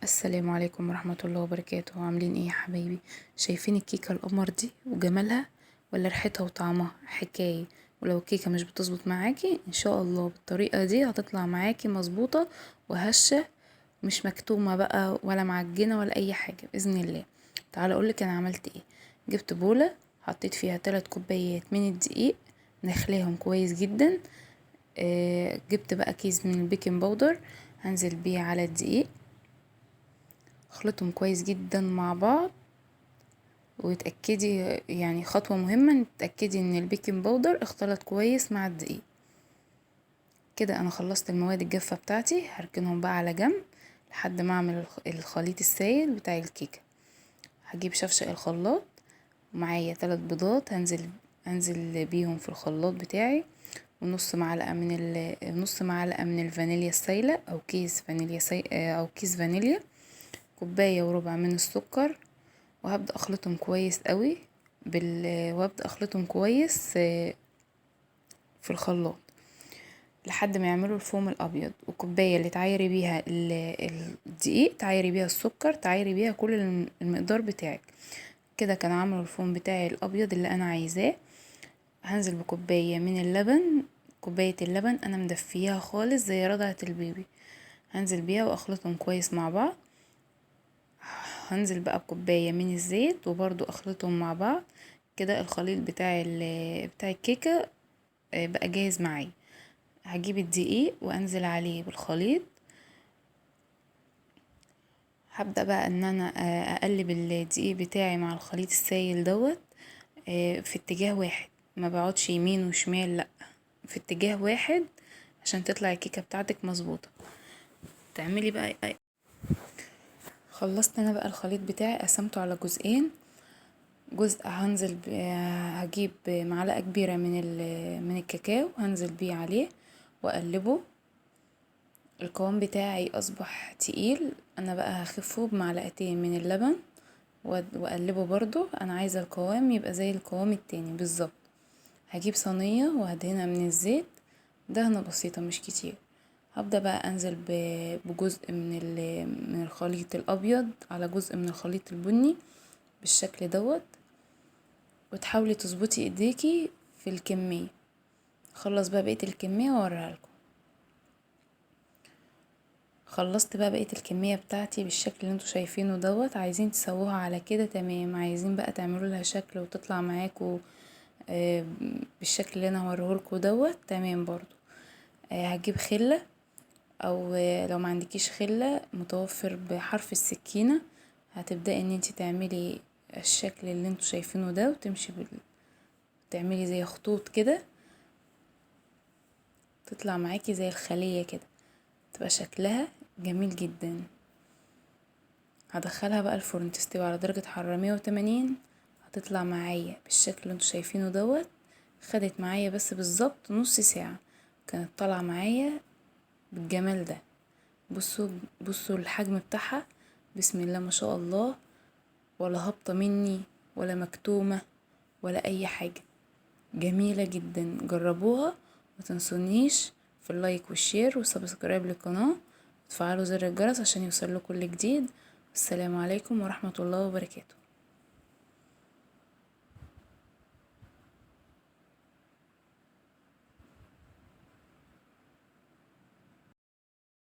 السلام عليكم ورحمة الله وبركاته. عاملين ايه يا حبايبي؟ شايفين الكيكة القمر دي وجمالها ولا ريحتها وطعمها حكاية؟ ولو الكيكة مش بتظبط معاكي ان شاء الله بالطريقة دي هتطلع معاكي مظبوطة وهشة، مش مكتومة بقى ولا معجنة ولا اي حاجة بإذن الله. تعالى اقولك انا عملت ايه. جبت بولة، حطيت فيها 3 كوبايات من الدقيق، نخلاهم كويس جدا. جبت بقى كيس من البيكنج باودر، هنزل بيه على الدقيق، اخلطهم كويس جدا مع بعض. وتأكدي يعني خطوة مهمة ان تتأكدي ان البيكنج باودر اختلط كويس مع الدقيق. كده انا خلصت المواد الجافة بتاعتي، هركنهم بقى على جنب لحد ما اعمل الخليط السائل بتاع الكيكة. هجيب شفشق الخلاط، ومعايا 3 بيضات هنزل بيهم في الخلاط بتاعي، ونص معلقة نص معلقة من الفانيليا السايلة او كيس فانيليا او كيس فانيليا، كوباية وربع من السكر. وهبدأ اخلطهم كويس قوي وابدأ اخلطهم كويس في الخلاط لحد ما يعملوا الفوم الابيض. وكوبايه اللي تعايري بيها الدقيق، تعايري بيها السكر، تعايري بيها كل المقدار بتاعك. كده كان عامل الفوم بتاعي الابيض اللي انا عايزاه. هنزل بكوبايه من اللبن، كوبايه اللبن انا مدفياها خالص زي رضعة البيبي، هنزل بيها واخلطهم كويس مع بعض. هنزل بقى بكوباية من الزيت وبرضو اخلطهم مع بعض. كده الخليط بتاع الكيكة بقى جاهز معايا. هجيب الدقيق وانزل عليه بالخليط. هبدأ بقى ان انا اقلب الدقيق بتاعي مع الخليط السائل دوت في اتجاه واحد، ما بقعدش يمين وشمال، لا، في اتجاه واحد عشان تطلع الكيكة بتاعتك مظبوطة. تعملي بقى خلصت انا بقى الخليط بتاعي، قسمته على جزئين. جزء هجيب معلقة كبيرة من الكاكاو، هنزل بيه عليه واقلبه. القوام بتاعي اصبح تقيل، انا بقى هخفه بمعلقتين من اللبن واقلبه برضو. انا عايزة القوام يبقى زي القوام التاني بالظبط. هجيب صينية وهدهنها من الزيت، دهنة بسيطة مش كتير. هبدأ بقى انزل بجزء من الخليط الابيض على جزء من الخليط البني بالشكل دوت. وتحاولي تظبطي ايديكي في الكمية. خلص بقى بقية الكمية واوريها لكم. خلصت بقى بقية الكمية بتاعتي بالشكل اللي انتوا شايفينه دوت. عايزين تسووها على كده تمام، عايزين بقى تعملوا لها شكل وتطلع معاكوا بالشكل اللي انا هوريهولكوا دوت تمام برضو. هجيب خلة، او لو ما عندكيش خلة متوفر بحرف السكينة، هتبدأي ان انتي تعملي الشكل اللي انتوا شايفينه ده، وتمشي تعملي زي خطوط كده، تطلع معاكي زي الخلية كده، تبقى شكلها جميل جدا. هدخلها بقى الفرن تستوي على درجة حرارة 180. هتطلع معايا بالشكل اللي انتوا شايفينه دوت. خدت معايا بس بالظبط نص ساعة، كانت طالعة معايا بالجمال ده. بصوا الحجم بتاعها، بسم الله ما شاء الله، ولا هابطة مني ولا مكتومة ولا اي حاجة، جميلة جدا. جربوها، متنسونيش في اللايك والشير والسبسكرايب للقناة، وتفعلوا زر الجرس عشان يوصل لكم كل جديد. السلام عليكم ورحمة الله وبركاته.